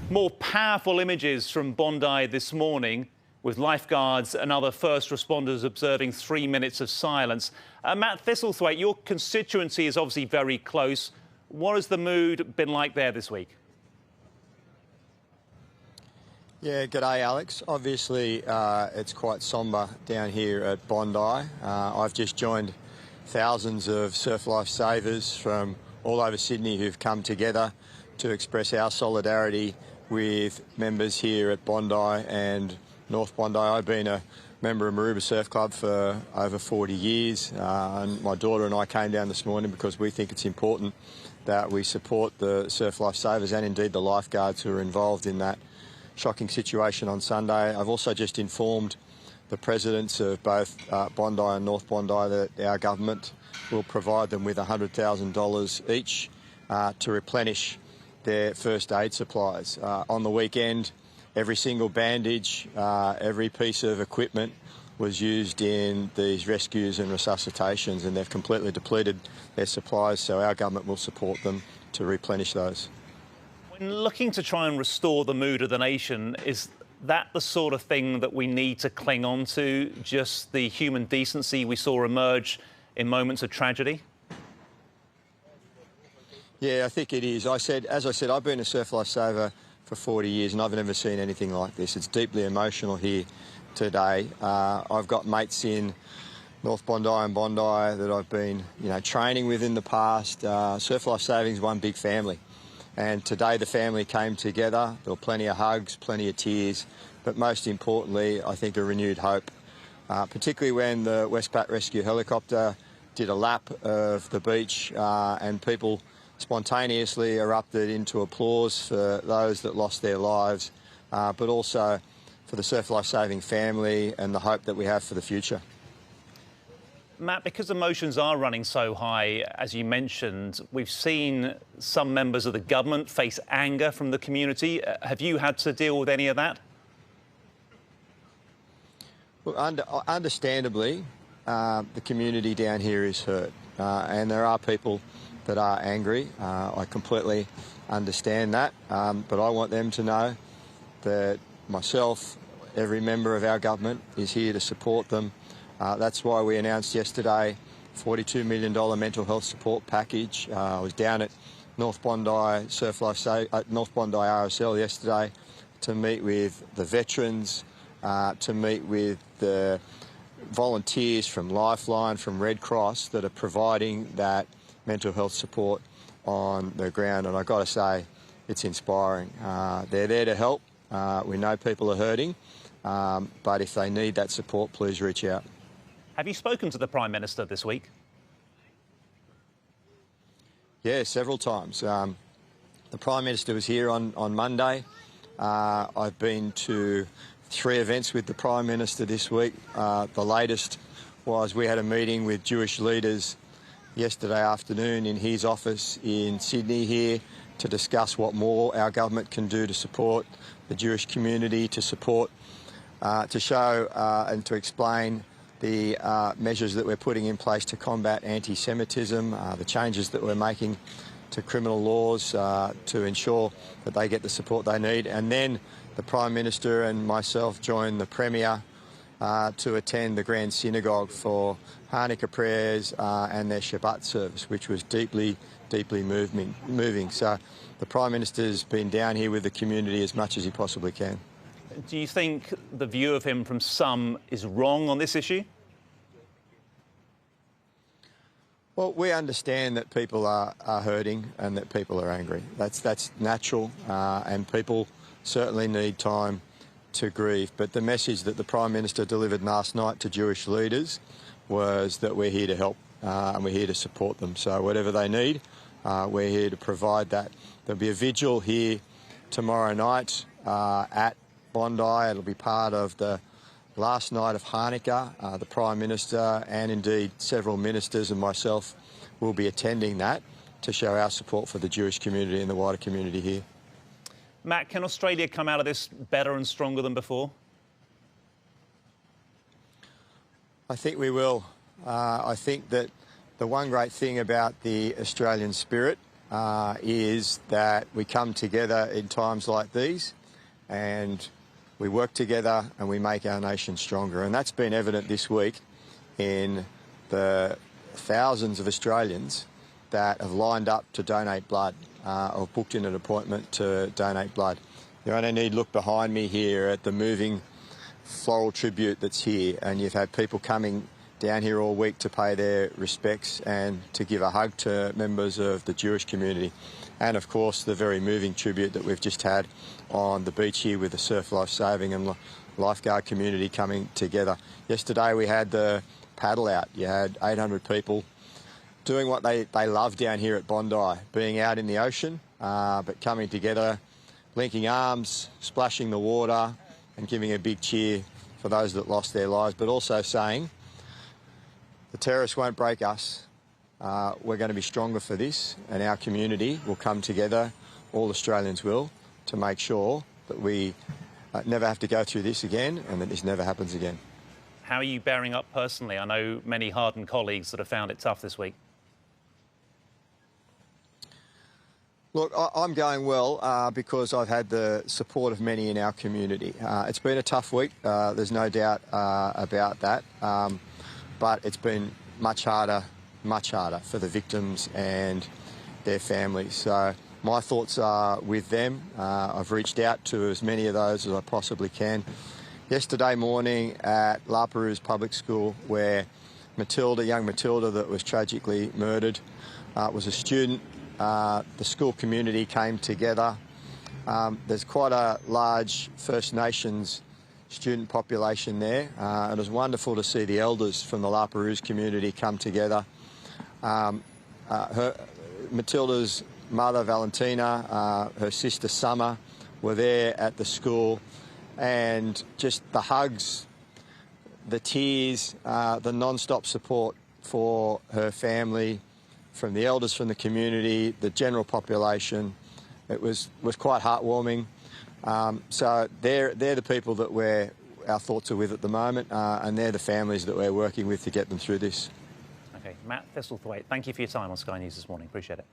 More powerful images from Bondi this morning, with lifeguards and other first responders observing 3 minutes of silence. Matt Thistlewaite, your constituency is obviously very close. What has the mood been like there this week? Yeah, g'day Alex. Obviously it's quite sombre down here at Bondi. I've just joined thousands of surf lifesavers from all over Sydney who've come together to express our solidarity with members here at Bondi and North Bondi. I've been a member of Maroubra Surf Club for over 40 years and my daughter and I came down this morning because we think it's important that we support the surf lifesavers and indeed the lifeguards who are involved in that shocking situation on Sunday. I've also just informed the presidents of both Bondi and North Bondi that our government will provide them with $100,000 each to replenish their first aid supplies. On the weekend, every single bandage, every piece of equipment was used in these rescues and resuscitations, and they've completely depleted their supplies, so our government will support them to replenish those. When looking to try and restore the mood of the nation, is that the sort of thing that we need to cling on to, just the human decency we saw emerge in moments of tragedy? Yeah, I think it is. As I said, I've been a surf lifesaver for 40 years and I've never seen anything like this. It's deeply emotional here today. I've got mates in North Bondi and Bondi that I've been, training with in the past. Surf lifesaving is one big family. And today the family came together. There were plenty of hugs, plenty of tears, but most importantly, I think a renewed hope, particularly when the Westpac Rescue helicopter did a lap of the beach and people spontaneously erupted into applause for those that lost their lives, but also for the surf lifesaving family and the hope that we have for the future. Matt, because emotions are running so high, as you mentioned, we've seen some members of the government face anger from the community. Have you had to deal with any of that? Well, understandably, the community down here is hurt, and there are people that are angry. I completely understand that, but I want them to know that myself, every member of our government is here to support them. That's why we announced yesterday $42 million mental health support package. I was down at North Bondi North Bondi RSL yesterday to meet with the veterans, to meet with the volunteers from Lifeline, from Red Cross that are providing that mental health support on the ground, and I've got to say it's inspiring. They're there to help. We know people are hurting, but if they need that support, please reach out. Have you spoken to the Prime Minister this week? Yeah, several times. The Prime Minister was here on Monday. I've been to 3 events with the Prime Minister this week. The latest was we had a meeting with Jewish leaders yesterday afternoon in his office in Sydney here to discuss what more our government can do to support the Jewish community, to support, to show and to explain the measures that we're putting in place to combat anti-Semitism, the changes that we're making to criminal laws to ensure that they get the support they need. And then the Prime Minister and myself joined the Premier to attend the Grand Synagogue for Hanukkah prayers and their Shabbat service, which was deeply, deeply moving. So the Prime Minister's been down here with the community as much as he possibly can. Do you think the view of him from some is wrong on this issue? Well, we understand that people are hurting and that people are angry. That's natural, and people certainly need time to grieve. But the message that the Prime Minister delivered last night to Jewish leaders was that we're here to help and we're here to support them. So whatever they need, we're here to provide that. There'll be a vigil here tomorrow night at Bondi. It'll be part of the last night of Hanukkah. The Prime Minister and indeed several ministers and myself will be attending that to show our support for the Jewish community and the wider community here. Matt, can Australia come out of this better and stronger than before? I think we will. I think that the one great thing about the Australian spirit is that we come together in times like these and we work together and we make our nation stronger. And that's been evident this week in the thousands of Australians that have lined up to donate blood or booked in an appointment to donate blood. You only need to look behind me here at the moving floral tribute that's here, and you've had people coming down here all week to pay their respects and to give a hug to members of the Jewish community. And of course the very moving tribute that we've just had on the beach here with the surf life saving and lifeguard community coming together. Yesterday we had the paddle out. You had 800 people doing what they love down here at Bondi, being out in the ocean, but coming together, linking arms, splashing the water and giving a big cheer for those that lost their lives, but also saying the terrorists won't break us. We're going to be stronger for this, and our community will come together, all Australians will, to make sure that we never have to go through this again and that this never happens again. How are you bearing up personally? I know many hardened colleagues that have found it tough this week. Look, I'm going well because I've had the support of many in our community. It's been a tough week, there's no doubt about that, but it's been much harder for the victims and their families. So my thoughts are with them. I've reached out to as many of those as I possibly can. Yesterday morning at La Perouse Public School, where young Matilda that was tragically murdered, was a student. The school community came together. There's quite a large First Nations student population there. It was wonderful to see the elders from the La Perouse community come together. Matilda's mother, Valentina, her sister, Summer, were there at the school, and just the hugs, the tears, the non-stop support for her family, from the elders from the community, the general population. It was quite heartwarming. So they're the people that our thoughts are with at the moment, and they're the families that we're working with to get them through this. OK, Matt Thistlewaite, thank you for your time on Sky News this morning. Appreciate it.